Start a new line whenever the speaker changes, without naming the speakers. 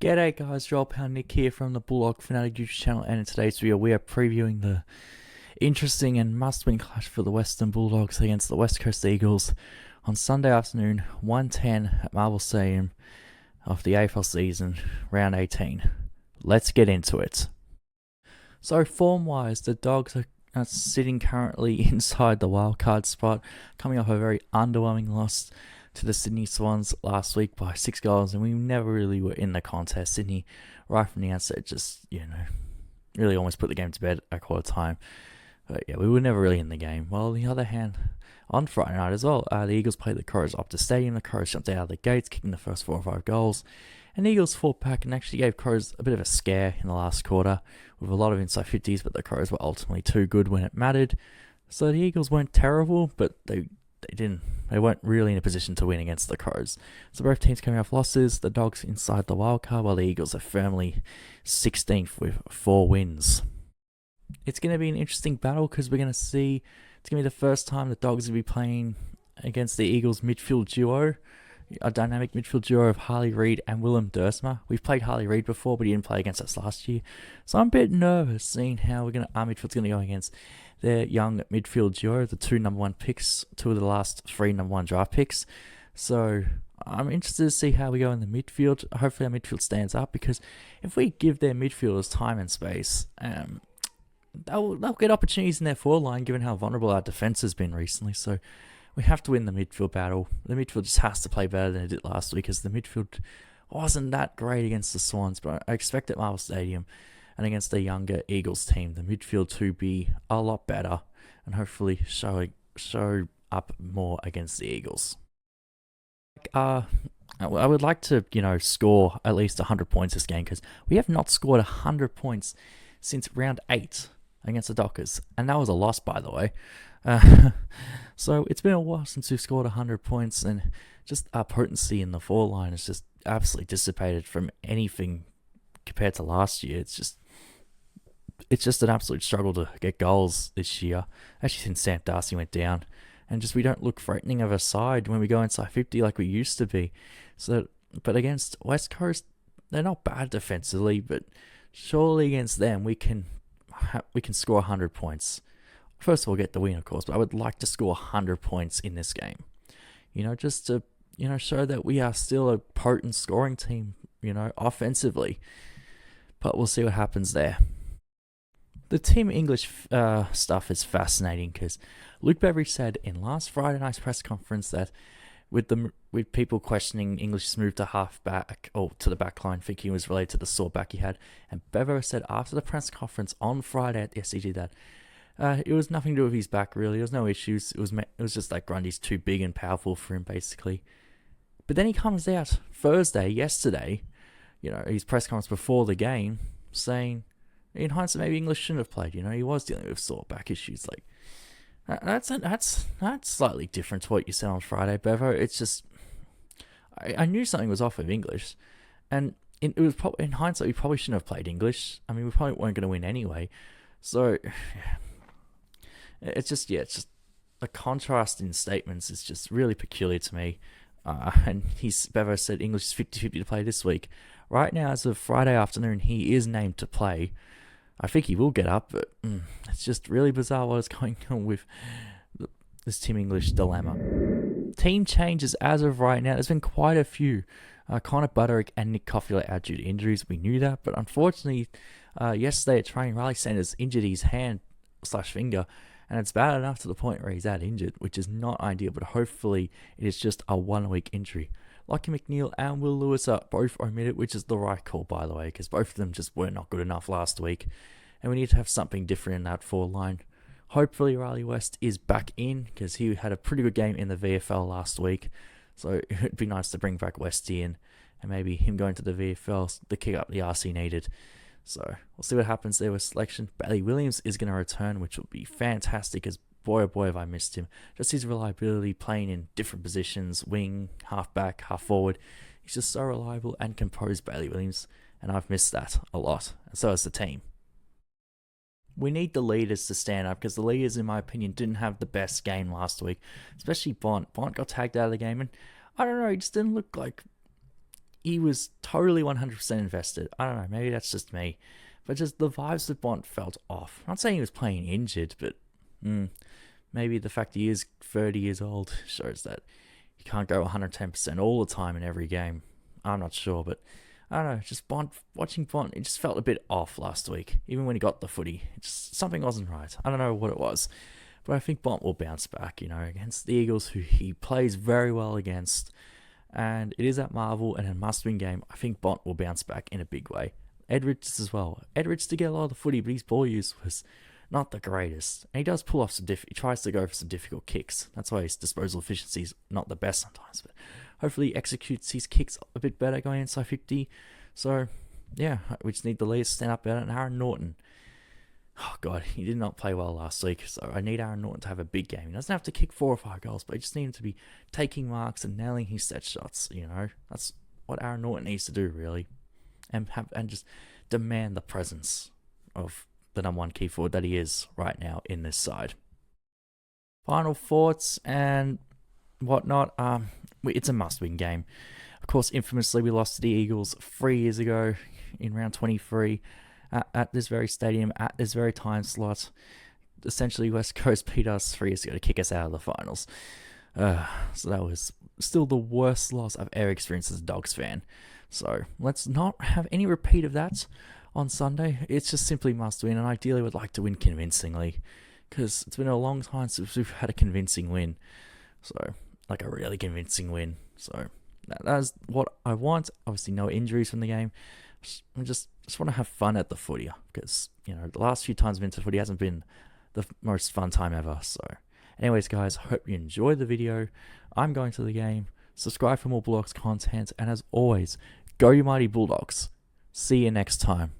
G'day guys, Joel Pound Nick here from the Bulldog Fanatic YouTube channel, and in today's video we are previewing the interesting and must-win clash for the Western Bulldogs against the West Coast Eagles on Sunday afternoon, 1:10 at Marvel Stadium of the AFL season, round 18. Let's get into it. So form-wise, the Dogs are sitting currently inside the wildcard spot, coming off a very underwhelming loss to the Sydney Swans last week by 6 goals, and we never really were in the contest. Sydney, right from the outset, just, really almost put the game to bed at quarter time. But yeah, we were never really in the game. Well, on the other hand, on Friday night as well, the Eagles played the Crows up to stadium. The Crows jumped out of the gates, kicking the first 4 or 5 goals. And the Eagles fought back and actually gave Crows a bit of a scare in the last quarter with a lot of inside 50s, but the Crows were ultimately too good when it mattered. So the Eagles weren't terrible, but they weren't really in a position to win against the Crows. So both teams coming off losses, the Dogs inside the wildcard, while the Eagles are firmly 16th with 4 wins. It's going to be an interesting battle because we're going to see, it's going to be the first time the Dogs will be playing against the Eagles midfield duo, a dynamic midfield duo of Harley Reid and Willem Dersma. We've played Harley Reid before, but he didn't play against us last year. So I'm a bit nervous seeing how our midfield's going to go against their young midfield duo, the 2 number 1 picks, 2 of the last 3 number 1 draft picks. So I'm interested to see how we go in the midfield. Hopefully our midfield stands up, because if we give their midfielders time and space, they'll get opportunities in their forward line, given how vulnerable our defence has been recently. So we have to win the midfield battle. The midfield just has to play better than it did last week, because the midfield wasn't that great against the Swans, but I expect at Marvel Stadium and against the younger Eagles team, the midfield to be a lot better and hopefully show up more against the Eagles. I would like to, score at least 100 points this game, because we have not scored 100 points since round 8 against the Dockers, and that was a loss, by the way. So it's been a while since we've scored 100 points, and just our potency in the forward line is just absolutely dissipated from anything compared to last year. It's just an absolute struggle to get goals this year, actually since Sam Darcy went down, and just we don't look threatening of a side when we go inside 50 like we used to be. So, but against West Coast, they're not bad defensively, but surely against them we can score 100 points. First of all, get the win, of course, but I would like to score 100 points in this game. Just to show that we are still a potent scoring team, offensively. But we'll see what happens there. The Team English stuff is fascinating, because Luke Beveridge said in last Friday night's press conference that with people questioning English's move to halfback or to the back line, thinking it was related to the sore back he had, and Bevo said after the press conference on Friday at the SCG that it was nothing to do with his back, really. There was no issues. It was just like Grundy's too big and powerful for him, basically. But then he comes out yesterday, his press conference before the game, saying, in hindsight, maybe English shouldn't have played. He was dealing with sore back issues. Like that's slightly different to what you said on Friday, Bevo. It's just I knew something was off with English, and it was in hindsight we probably shouldn't have played English. I mean, we probably weren't going to win anyway. So it's just the contrast in statements is just really peculiar to me. And Bevo said English is 50-50 to play this week. Right now, as of Friday afternoon, he is named to play. I think he will get up, but it's just really bizarre what is going on with this Team English dilemma. Team changes as of right now. There's been quite a few. Connor Butterick and Nick Coffey are out due to injuries. We knew that, but unfortunately, yesterday at training, Riley Sanders injured his hand/finger, and it's bad enough to the point where he's out injured, which is not ideal, but hopefully it is just a 1-week injury. Lockie McNeil and Will Lewis are both omitted, which is the right call, by the way, because both of them just were not good enough last week, and we need to have something different in that forward line. Hopefully Riley West is back in, because he had a pretty good game in the VFL last week, so it would be nice to bring back Westy in, and maybe him going to the VFL, the kick up the RC needed. So we'll see what happens there with selection. Bailey Williams is going to return, which will be fantastic, as boy oh boy have I missed him. Just his reliability, playing in different positions, wing, half back, half forward. He's just so reliable and composed, Bailey Williams, and I've missed that a lot, and so has the team. We need the leaders to stand up, because the leaders, in my opinion, didn't have the best game last week, especially Bont. Bont got tagged out of the game, and I don't know, he just didn't look like he was totally 100% invested. I don't know, maybe that's just me. But just the vibes that Bont felt off. I'm not saying he was playing injured, but maybe the fact he is 30 years old shows that he can't go 110% all the time in every game. I'm not sure, but I don't know. Just watching Bont, it just felt a bit off last week. Even when he got the footy, something wasn't right. I don't know what it was. But I think Bont will bounce back, against the Eagles, who he plays very well against. And it is at Marvel and a must-win game. I think Bont will bounce back in a big way. Edwards as well. Edwards did get a lot of the footy, but his ball use was not the greatest. And he does pull off some he tries to go for some difficult kicks. That's why his disposal efficiency is not the best sometimes. But hopefully he executes his kicks a bit better going inside 50. So, yeah, we just need the leaders to stand up better. And Aaron Norton, oh God, he did not play well last week. So I need Aaron Norton to have a big game. He doesn't have to kick 4 or 5 goals, but I just need him to be taking marks and nailing his set shots. That's what Aaron Norton needs to do, really. And just demand the presence of the number 1 key forward that he is right now in this side. Final thoughts and whatnot. It's a must-win game. Of course, infamously, we lost to the Eagles 3 years ago in round 23 at this very stadium, at this very time slot. Essentially, West Coast beat us 3 years ago to kick us out of the finals. So that was still the worst loss I've ever experienced as a Dogs fan. So let's not have any repeat of that on Sunday. It's just simply must win, and ideally would like to win convincingly, because it's been a long time since we've had a convincing win. So, like a really convincing win. So that's what I want. Obviously, no injuries from the game. I just want to have fun at the footy, because the last few times I've been to footy hasn't been the most fun time ever. So, anyways, guys, hope you enjoyed the video. I'm going to the game. Subscribe for more Bulldogs content, and as always, go you mighty Bulldogs. See you next time.